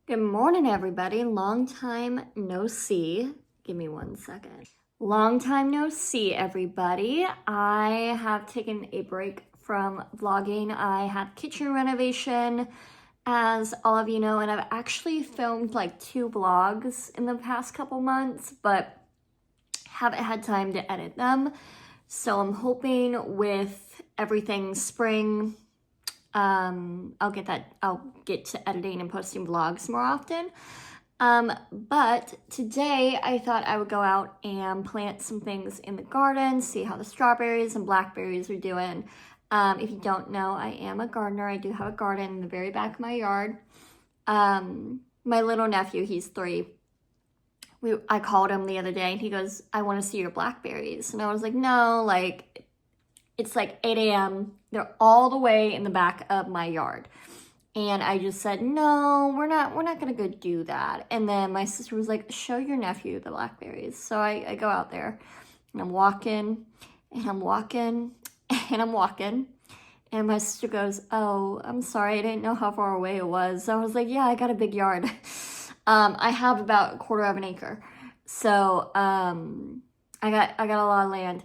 Good morning, everybody. Long time no see. Give me 1 second. Long time no see, everybody. I have taken a break from vlogging. I had kitchen renovation, as all of you know, and I've actually filmed like 2 vlogs in the past couple months, but haven't had time to edit them. So I'm hoping with everything spring, I'll get to editing and posting vlogs more often. But today I thought I would go out and plant some things in the garden, see how the strawberries and blackberries are doing. If you don't know, I am a gardener. I do have a garden in the very back of my yard. My little nephew, he's 3. I called him the other day and he goes, "I want to see your blackberries." And I was like, "No, like, it's like 8 a.m. They're all the way in the back of my yard." And I just said, "No, we're not gonna go do that." And then my sister was like, "Show your nephew the blackberries." So I go out there and I'm walking and I'm walking and I'm walking. And my sister goes, "Oh, I'm sorry, I didn't know how far away it was." So I was like, "Yeah, I got a big yard." I have about 1/4 of an acre. So I got a lot of land.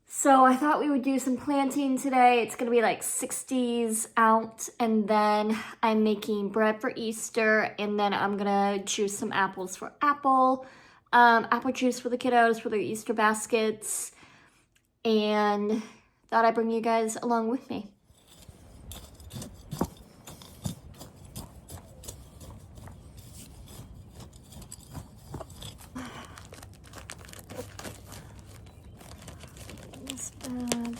So I thought we would do some planting today. It's gonna be like 60s out, and then I'm making bread for Easter, and then I'm gonna juice some apples for apple juice for the kiddos for their Easter baskets, and thought I'd bring you guys along with me. This bag.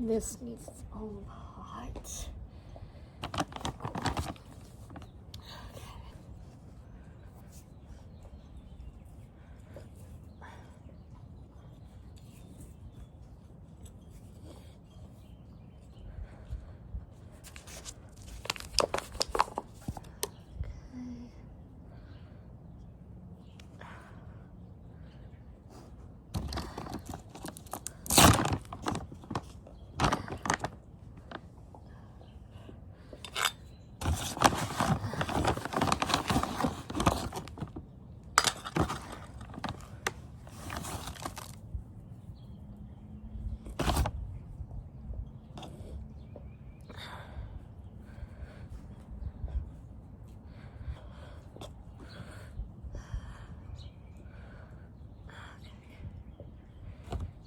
This needs its own pot.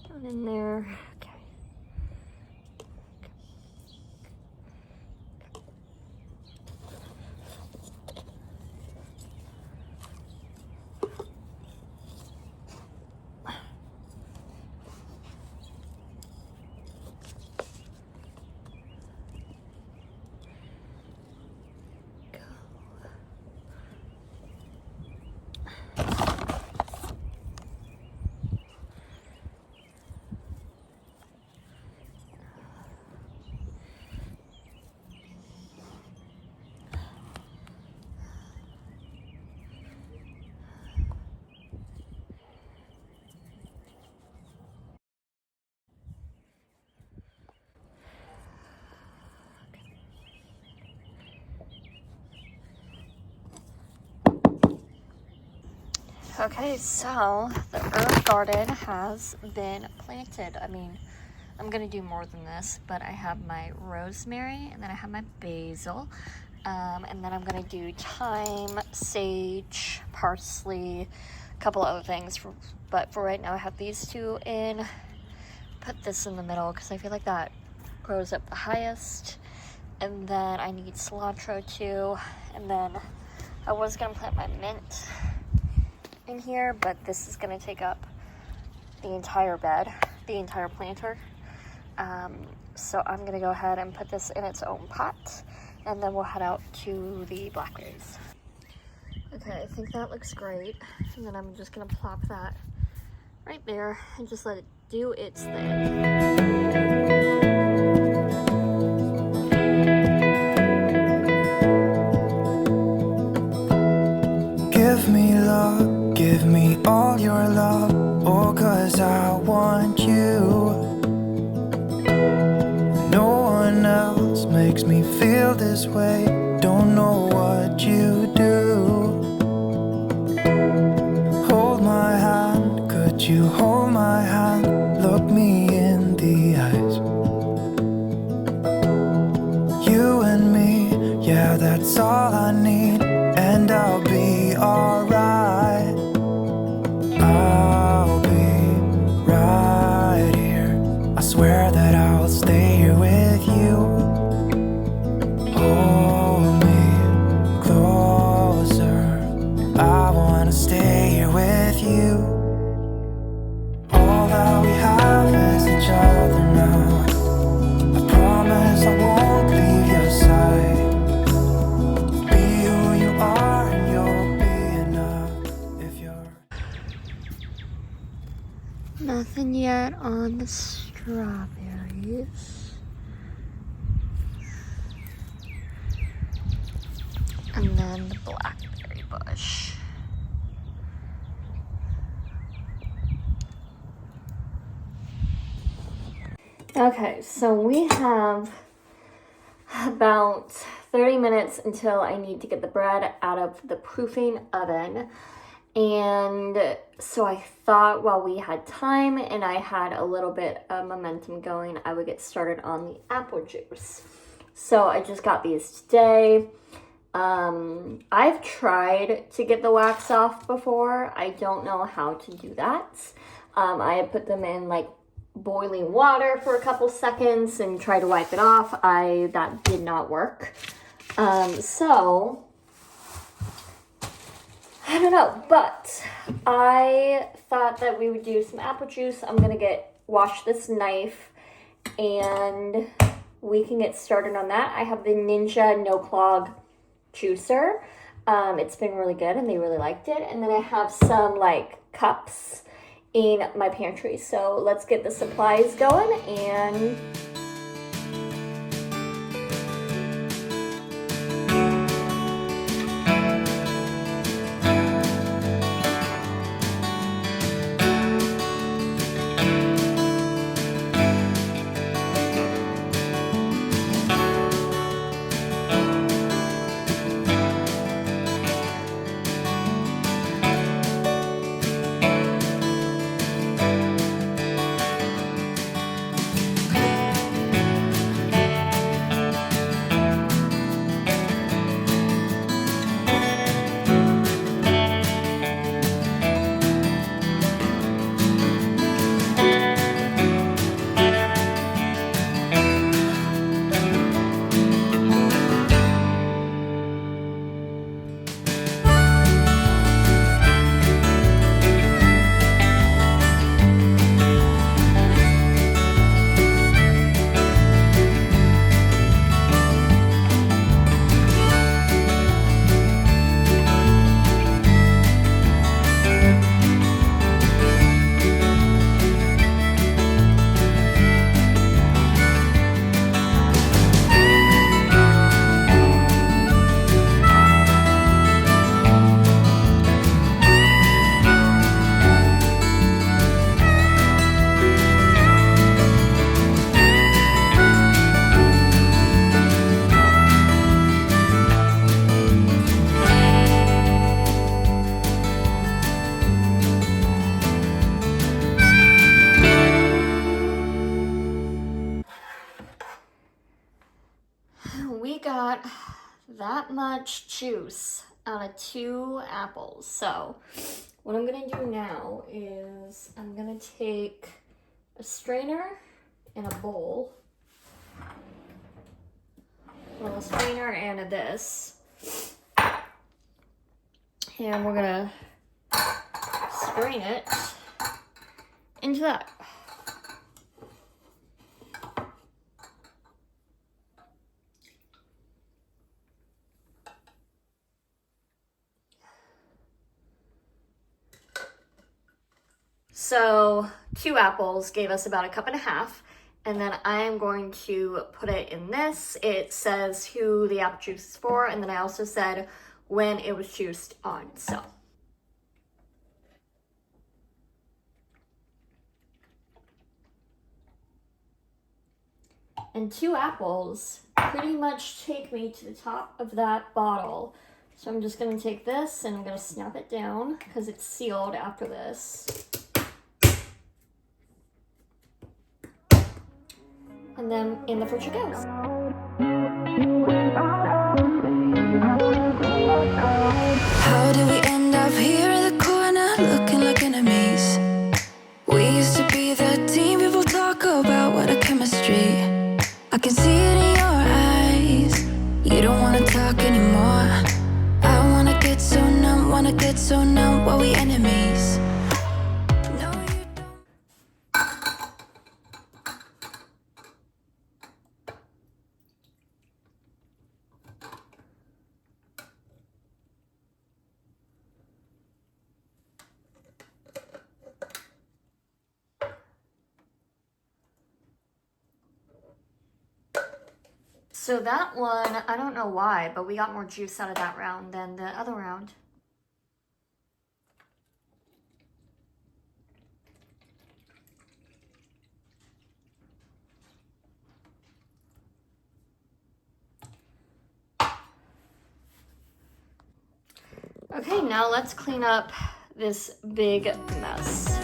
Down in there. Okay. Okay, so the herb garden has been planted. I mean, I'm gonna do more than this, but I have my rosemary, and then I have my basil, and then I'm gonna do thyme, sage, parsley, a couple other things. But for right now, I have these two in. Put this in the middle because I feel like that grows up the highest. And then I need cilantro too. And then I was gonna plant my mint in here, but this is gonna take up the entire bed, the entire planter. So I'm gonna go ahead and put this in its own pot, and then we'll head out to the blackberries. Okay, I think that looks great. And then I'm just gonna plop that right there and just let it do its thing. Give me love, give me all your love, oh, 'cause I want you. No one else makes me feel this way, don't know what you do. Hold my hand, could you hold my hand, look me in the eyes. You and me, yeah, that's all I need, and I'll be alright. I'll be right here, I swear that I'll stay here with you. Hold me closer, I wanna stay here with you. All that we have is each other now. I promise I won't leave your side. Be who you are and you'll be enough if you're... Nothing yet on the strawberries. And then the blackberry bush. Okay, so we have about 30 minutes until I need to get the bread out of the proofing oven. And so I thought while we had time and I had a little bit of momentum going, I would get started on the apple juice. So I just got these today. I've tried to get the wax off before. I don't know how to do that. I had put them in like boiling water for a couple seconds and try to wipe it off. That did not work. So I don't know, but I thought that we would do some apple juice. I'm gonna wash this knife and we can get started on that. I have the Ninja No Clog juicer. It's been really good and they really liked it. And then I have some like cups in my pantry. So let's get the supplies going and we got that much juice out of 2 apples. So what I'm gonna do now is I'm gonna take a strainer and a bowl, a little strainer and this, and we're gonna strain it into that. So 2 apples gave us about 1.5 cups, and then I am going to put it in this. It says who the apple juice is for, and then I also said when it was juiced on. So and 2 apples pretty much take me to the top of that bottle. So I'm just gonna take this and I'm gonna snap it down because it's sealed after this. And then in the fridge it goes. How did we end up here in the corner, looking like enemies? We used to be the team people talk about, what a chemistry. I can see it in your eyes. You don't wanna talk anymore. I wanna get so numb, while we enemies. No, you don't. So that one, I don't know why, but we got more juice out of that round than the other round. Okay, now let's clean up this big mess.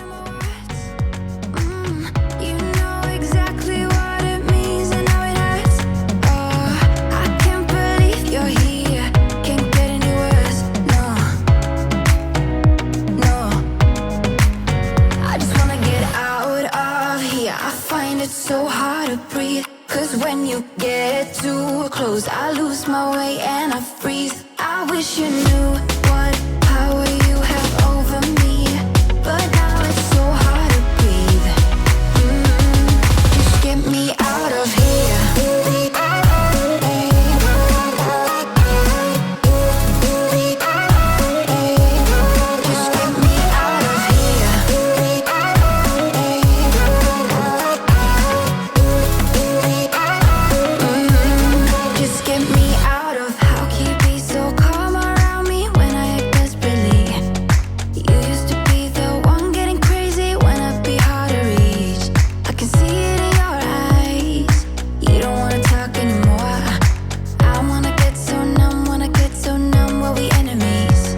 You know exactly what it means and how it hurts. Oh, I can't believe you're here. Can't get any worse. No. I just wanna get out of here. I find it so hard to breathe. 'Cause when you get too close, I lose my way and I freeze. I wish you knew what power you have over me, but now it's so hard to breathe. Just get me out of here. Just get me out of here. Just get me out of. How can you be so calm around me when I act desperately? You used to be the one getting crazy when I'd be hard to reach. I can see it in your eyes. You don't wanna talk anymore. I wanna get so numb, while we enemies.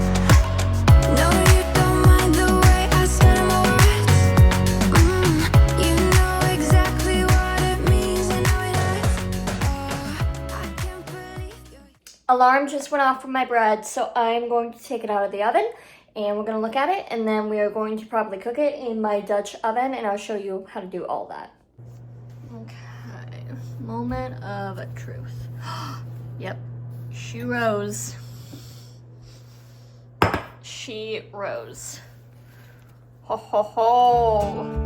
No, you don't mind the way I stutter my words. You know exactly what it means and how it hurts. Oh, I can't believe you're. Alarm just went off for my bread, so I'm going to take it out of the oven and we're gonna look at it, and then we are going to probably cook it in my Dutch oven, and I'll show you how to do all that. Okay, moment of truth. Yep, she rose. She rose. Ho ho ho.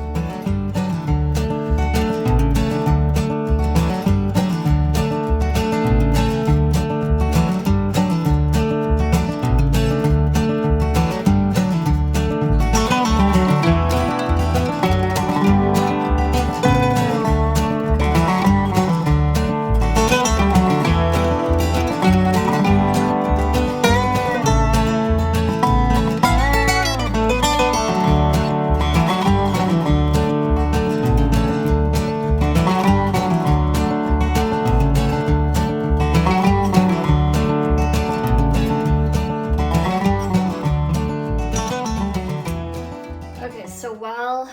Okay, so while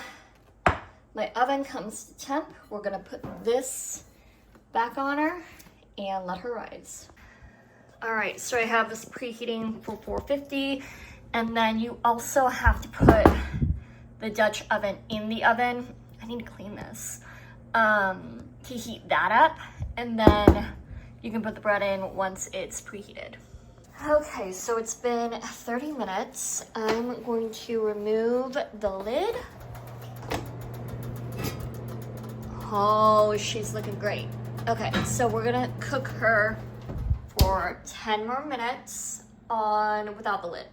my oven comes to temp, we're gonna put this back on her and let her rise. All right, so I have this preheating for 450, and then you also have to put the Dutch oven in the oven. I need to clean this. To heat that up, and then you can put the bread in once it's preheated. Okay, so it's been 30 minutes. I'm going to remove the lid. Oh, she's looking great. Okay, so we're gonna cook her for 10 more minutes on without the lid.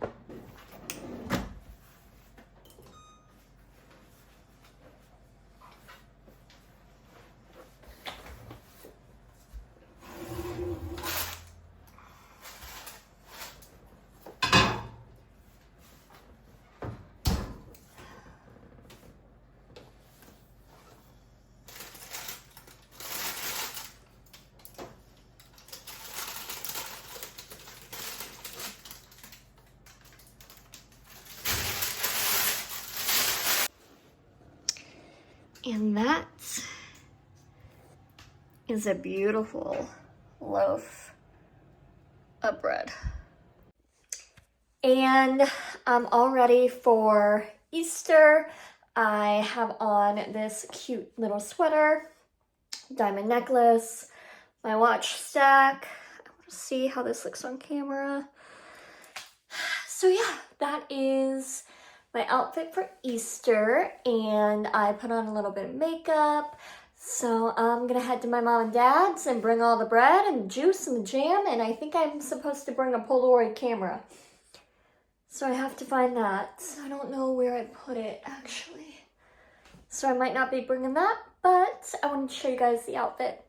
And that is a beautiful loaf of bread. And I'm all ready for Easter. I have on this cute little sweater, diamond necklace, my watch stack. I want to see how this looks on camera. So yeah, that is my outfit for Easter, and I put on a little bit of makeup. So I'm gonna head to my mom and dad's and bring all the bread and the juice and the jam, and I think I'm supposed to bring a Polaroid camera. So I have to find that. I don't know where I put it actually. So I might not be bringing that, but I wanted to show you guys the outfit.